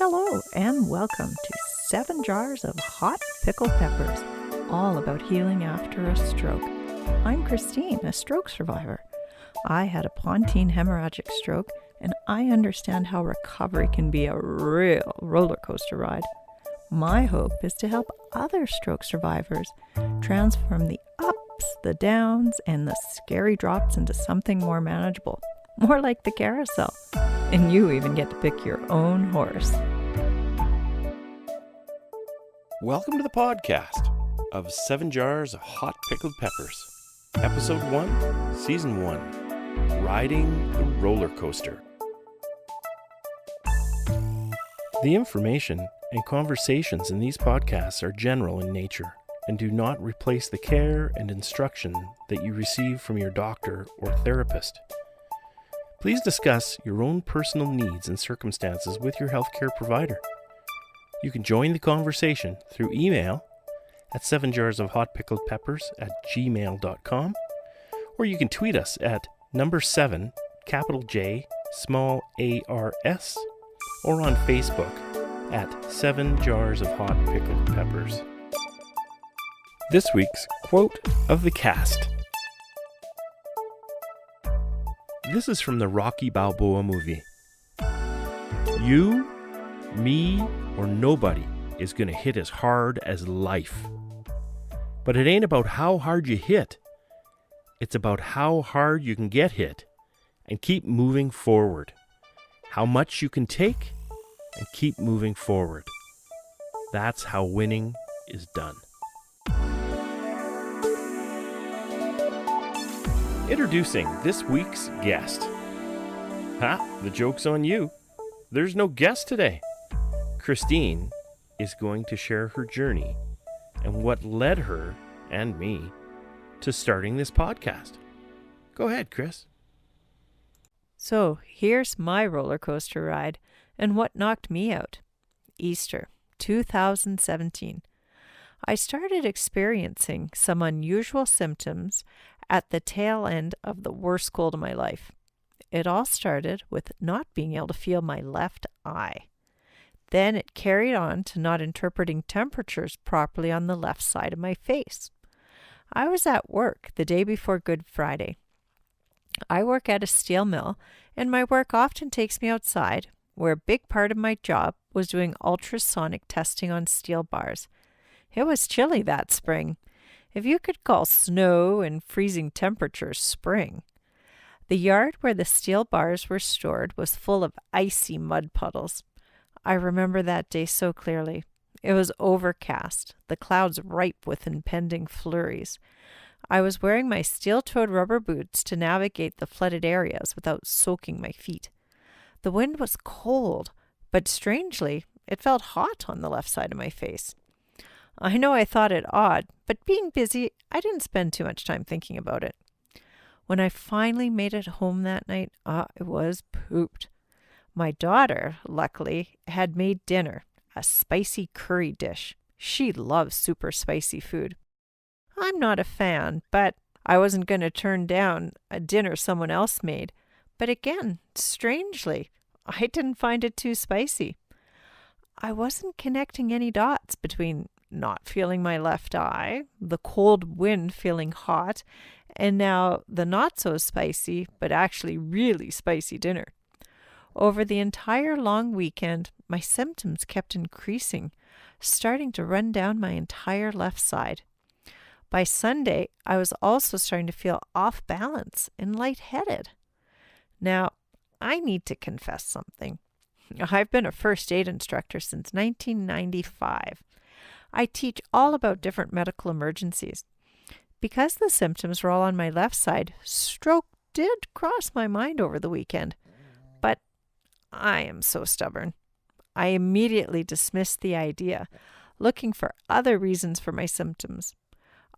Hello and welcome to 7 Jars of Hot Pickled Peppers, all about healing after a stroke. I'm Christine, a stroke survivor. I had a pontine hemorrhagic stroke, and I understand how recovery can be a real roller coaster ride. My hope is to help other stroke survivors transform the ups, the downs, and the scary drops into something more manageable, more like the carousel. And you even get to pick your own horse. Welcome to the podcast of 7 Jars of Hot Pickled Peppers. Episode 1, Season 1, Riding the Roller Coaster. The information and conversations in these podcasts are general in nature and do not replace the care and instruction that you receive from your doctor or therapist. Please discuss your own personal needs and circumstances with your healthcare provider. You can join the conversation through email at 7jarsofhotpickledpeppers@gmail.com, or you can tweet us at number 7, capital J, small ARS, or on Facebook at 7 Jars of Hot Pickled Peppers. This week's quote of the cast. This is from the Rocky Balboa movie. You, me, or nobody is going to hit as hard as life. But it ain't about how hard you hit. It's about how hard you can get hit and keep moving forward. How much you can take and keep moving forward. That's how winning is done. Introducing this week's guest. The joke's on you. There's no guest today. Christine is going to share her journey and what led her and me to starting this podcast. Go ahead, Chris. So here's my roller coaster ride and what knocked me out. Easter 2017. I started experiencing some unusual symptoms at the tail end of the worst cold of my life. It all started with not being able to feel my left eye. Then it carried on to not interpreting temperatures properly on the left side of my face. I was at work the day before Good Friday. I work at a steel mill, and my work often takes me outside, where a big part of my job was doing ultrasonic testing on steel bars. It was chilly that spring, if you could call snow and freezing temperatures spring. The yard where the steel bars were stored was full of icy mud puddles. I remember that day so clearly. It was overcast, the clouds ripe with impending flurries. I was wearing my steel-toed rubber boots to navigate the flooded areas without soaking my feet. The wind was cold, but strangely, it felt hot on the left side of my face. I know I thought it odd, but being busy, I didn't spend too much time thinking about it. When I finally made it home that night, I was pooped. My daughter, luckily, had made dinner, a spicy curry dish. She loves super spicy food. I'm not a fan, but I wasn't going to turn down a dinner someone else made. But again, strangely, I didn't find it too spicy. I wasn't connecting any dots between not feeling my left eye, the cold wind feeling hot, and now the not so spicy, but actually really spicy dinner. Over the entire long weekend, my symptoms kept increasing, starting to run down my entire left side. By Sunday, I was also starting to feel off balance and lightheaded. Now, I need to confess something. I've been a first aid instructor since 1995. I teach all about different medical emergencies. Because the symptoms were all on my left side, stroke did cross my mind over the weekend. But I am so stubborn. I immediately dismissed the idea, looking for other reasons for my symptoms.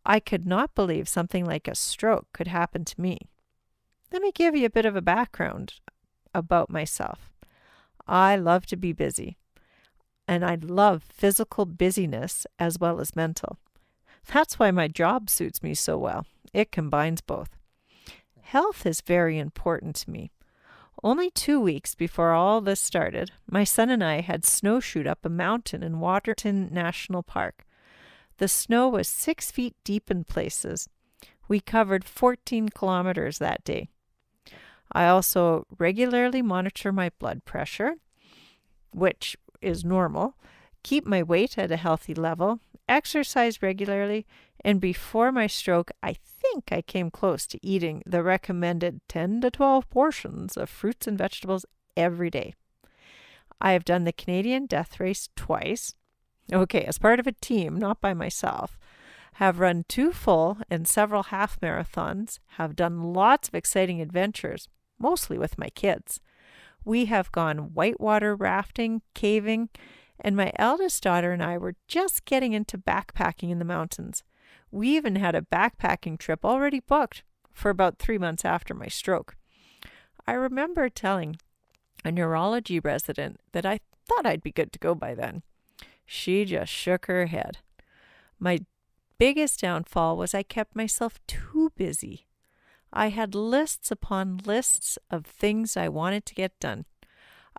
I could not believe something like a stroke could happen to me. Let me give you a bit of a background about myself. I love to be busy, and I love physical busyness as well as mental. That's why my job suits me so well. It combines both. Health is very important to me. Only 2 weeks before all this started, my son and I had snowshoed up a mountain in Waterton National Park. The snow was 6 feet deep in places. We covered 14 kilometers that day. I also regularly monitor my blood pressure, which is normal, keep my weight at a healthy level, exercise regularly, and before my stroke, I think I came close to eating the recommended 10 to 12 portions of fruits and vegetables every day. I have done the Canadian Death Race twice. Okay, as part of a team, not by myself. Have run 2 full and several half marathons. Have done lots of exciting adventures, mostly with my kids. We have gone whitewater rafting, caving, and my eldest daughter and I were just getting into backpacking in the mountains. We even had a backpacking trip already booked for about 3 months after my stroke. I remember telling a neurology resident that I thought I'd be good to go by then. She just shook her head. My biggest downfall was I kept myself too busy. I had lists upon lists of things I wanted to get done.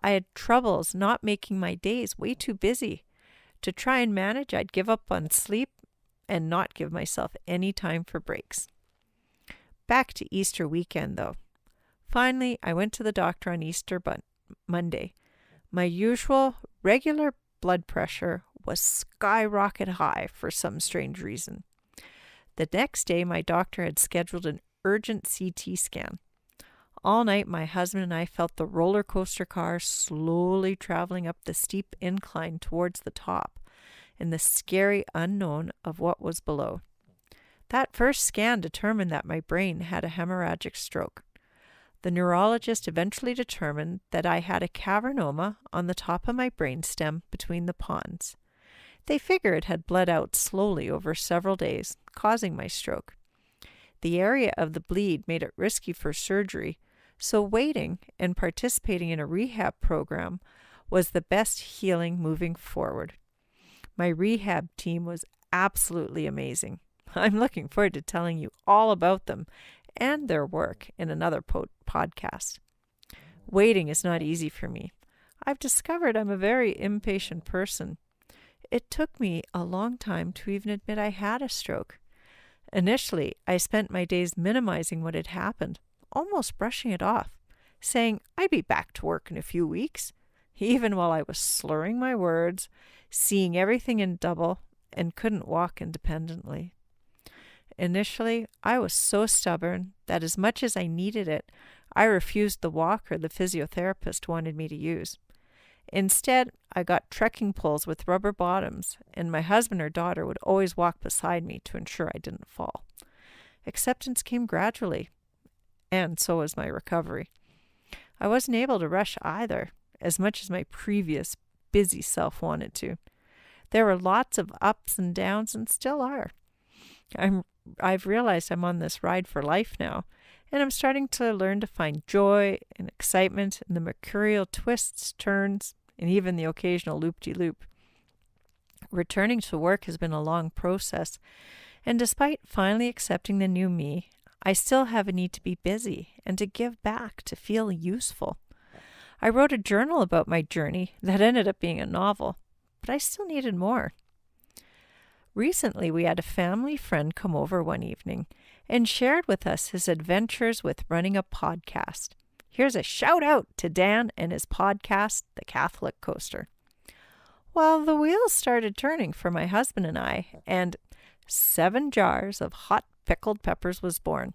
I had troubles not making my days way too busy. To try and manage, I'd give up on sleep and not give myself any time for breaks. Back to Easter weekend, though. Finally, I went to the doctor on Easter Monday. My usual regular blood pressure was skyrocket high for some strange reason. The next day, my doctor had scheduled an urgent CT scan. All night, my husband and I felt the roller coaster car slowly traveling up the steep incline towards the top and the scary unknown of what was below. That first scan determined that my brain had a hemorrhagic stroke. The neurologist eventually determined that I had a cavernoma on the top of my brainstem between the pons. They figure it had bled out slowly over several days, causing my stroke. The area of the bleed made it risky for surgery, so waiting and participating in a rehab program was the best healing moving forward. My rehab team was absolutely amazing. I'm looking forward to telling you all about them and their work in another podcast. Waiting is not easy for me. I've discovered I'm a very impatient person. It took me a long time to even admit I had a stroke. Initially, I spent my days minimizing what had happened, almost brushing it off, saying I'd be back to work in a few weeks, even while I was slurring my words, seeing everything in double, and couldn't walk independently. Initially, I was so stubborn that as much as I needed it, I refused the walker the physiotherapist wanted me to use. Instead, I got trekking poles with rubber bottoms, and my husband or daughter would always walk beside me to ensure I didn't fall. Acceptance came gradually, and so was my recovery. I wasn't able to rush either, as much as my previous busy self wanted to. There were lots of ups and downs, and still are. I've realized I'm on this ride for life now, and I'm starting to learn to find joy and excitement in the mercurial twists, turns, and even the occasional loop-de-loop. Returning to work has been a long process, and despite finally accepting the new me, I still have a need to be busy and to give back, to feel useful. I wrote a journal about my journey that ended up being a novel, but I still needed more. Recently, we had a family friend come over one evening and shared with us his adventures with running a podcast. Here's a shout out to Dan and his podcast, The Catholic Coaster. Well, the wheels started turning for my husband and I, and 7 jars of hot pickled peppers was born.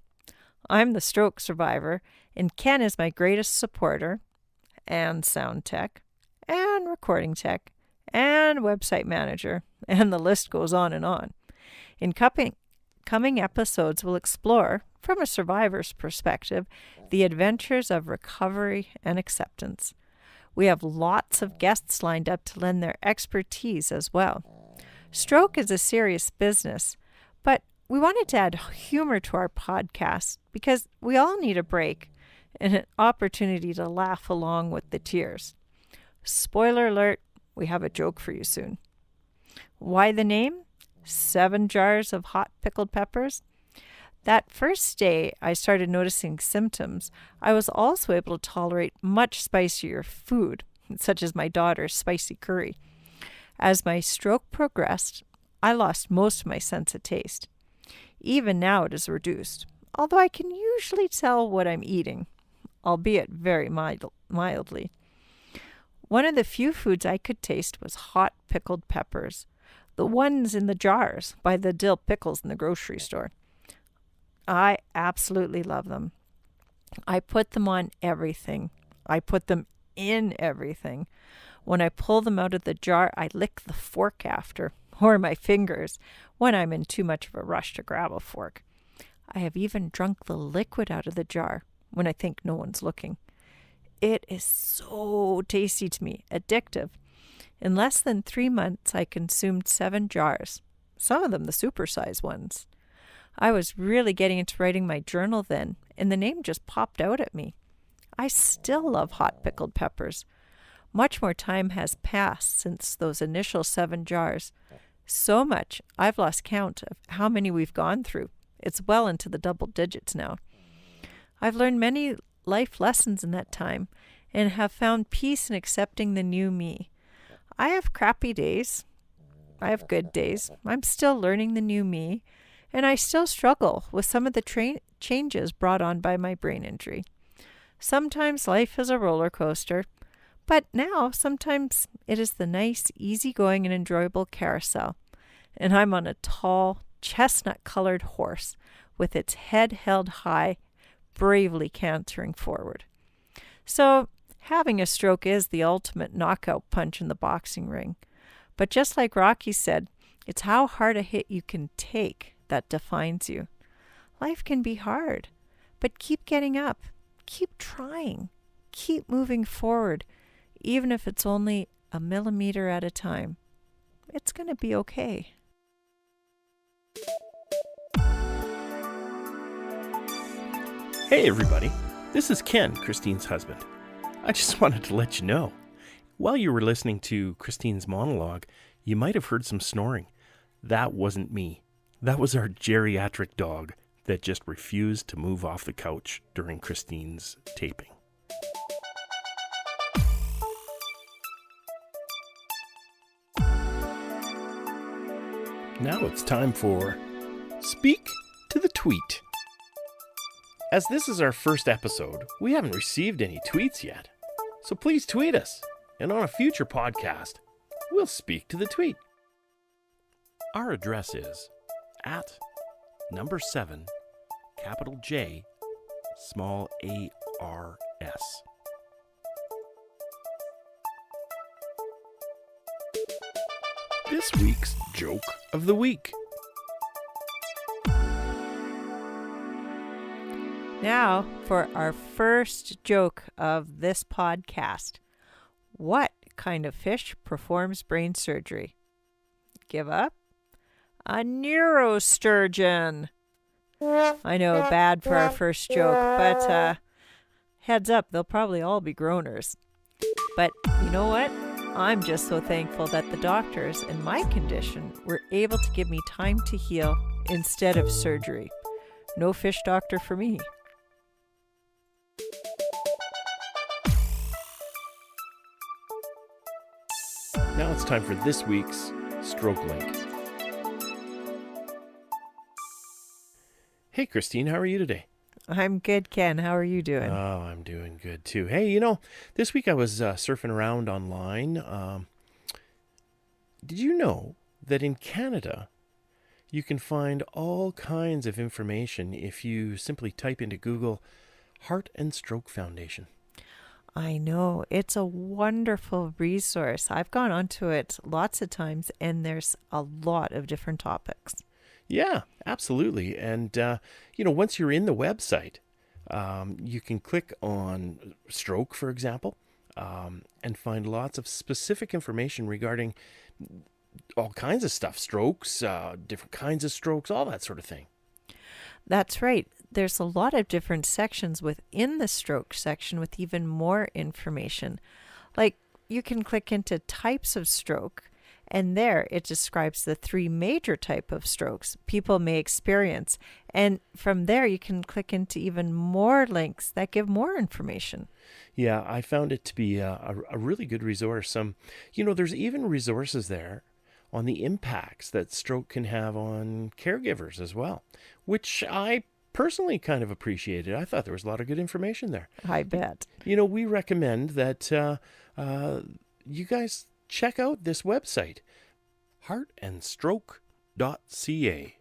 I'm the stroke survivor, and Ken is my greatest supporter, and sound tech, and recording tech, and website manager, and the list goes on and on. In coming episodes, we'll explore, from a survivor's perspective, the adventures of recovery and acceptance. We have lots of guests lined up to lend their expertise as well. Stroke is a serious business, but we wanted to add humor to our podcast because we all need a break and an opportunity to laugh along with the tears. Spoiler alert, we have a joke for you soon. Why the name? 7 jars of hot pickled peppers? That first day I started noticing symptoms, I was also able to tolerate much spicier food, such as my daughter's spicy curry. As my stroke progressed, I lost most of my sense of taste. Even now it is reduced, although I can usually tell what I'm eating, albeit very mildly. One of the few foods I could taste was hot pickled peppers, the ones in the jars by the dill pickles in the grocery store. I absolutely love them. I put them on everything. I put them in everything. When I pull them out of the jar, I lick the fork after, or my fingers, when I'm in too much of a rush to grab a fork. I have even drunk the liquid out of the jar when I think no one's looking. It is so tasty to me, addictive. In less than 3 months, I consumed 7 jars, some of them the supersize ones. I was really getting into writing my journal then, and the name just popped out at me. I still love hot pickled peppers. Much more time has passed since those initial 7 jars. So much, I've lost count of how many we've gone through. It's well into the double digits now. I've learned many life lessons in that time and have found peace in accepting the new me. I have crappy days. I have good days. I'm still learning the new me, and I still struggle with some of the changes brought on by my brain injury. Sometimes life is a roller coaster, but now sometimes it is the nice, easygoing, and enjoyable carousel. And I'm on a tall, chestnut-colored horse with its head held high, bravely cantering forward. So, having a stroke is the ultimate knockout punch in the boxing ring. But just like Rocky said, it's how hard a hit you can take that defines you. Life can be hard, but keep getting up, keep trying, keep moving forward, even if it's only a millimeter at a time. It's going to be okay. Hey everybody, this is Ken, Christine's husband. I just wanted to let you know, while you were listening to Christine's monologue, you might have heard some snoring. That wasn't me. That was our geriatric dog that just refused to move off the couch during Christine's taping. Now it's time for Speak to the Tweet. As this is our first episode, we haven't received any tweets yet. So please tweet us, and on a future podcast, we'll speak to the tweet. Our address is @7, capital J, small ARS. This week's Joke of the Week. Now for our first joke of this podcast. What kind of fish performs brain surgery? Give up? A neurosturgeon. I know, bad for our first joke, but heads up, they'll probably all be groaners. But you know what? I'm just so thankful that the doctors in my condition were able to give me time to heal instead of surgery. No fish doctor for me. Now it's time for this week's Stroke Link. Hey Christine, how are you today? I'm good, Ken. How are you doing? Oh, I'm doing good too. Hey, this week I was surfing around online. Did you know that in Canada, you can find all kinds of information if you simply type into Google Heart and Stroke Foundation? I know. It's a wonderful resource. I've gone onto it lots of times, and there's a lot of different topics. Yeah, absolutely. And, once you're in the website, you can click on stroke, for example, and find lots of specific information regarding all kinds of stuff, strokes, different kinds of strokes, all that sort of thing. That's right. There's a lot of different sections within the stroke section with even more information. Like you can click into types of stroke, And there it describes the three major type of strokes people may experience. And from there you can click into even more links that give more information. Yeah, I found it to be a really good resource. There's even resources there on the impacts that stroke can have on caregivers as well, which I personally kind of appreciated. I thought there was a lot of good information there. I bet. We recommend that you guys check out this website, heartandstroke.ca.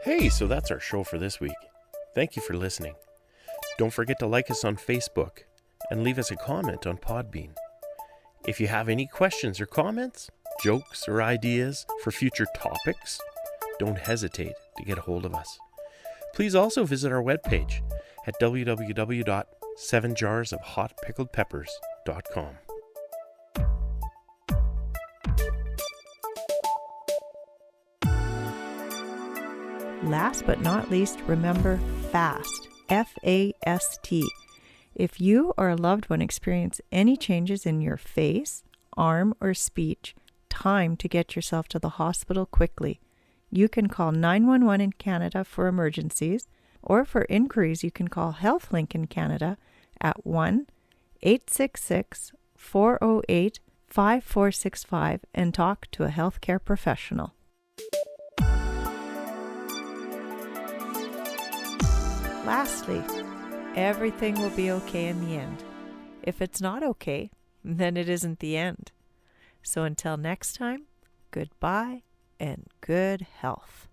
Hey, so that's our show for this week. Thank you for listening. Don't forget to like us on Facebook and leave us a comment on Podbean. If you have any questions or comments, jokes or ideas for future topics, don't hesitate to get a hold of us. Please also visit our webpage at www.7jarsofhotpickledpeppers.com. Last but not least, remember FAST, F-A-S-T. If you or a loved one experience any changes in your face, arm, or speech, time to get yourself to the hospital quickly. You can call 911 in Canada for emergencies, or for inquiries you can call HealthLink in Canada at 1-866-408-5465 and talk to a healthcare professional. Lastly, everything will be okay in the end. If it's not okay, then it isn't the end. So until next time, goodbye and good health.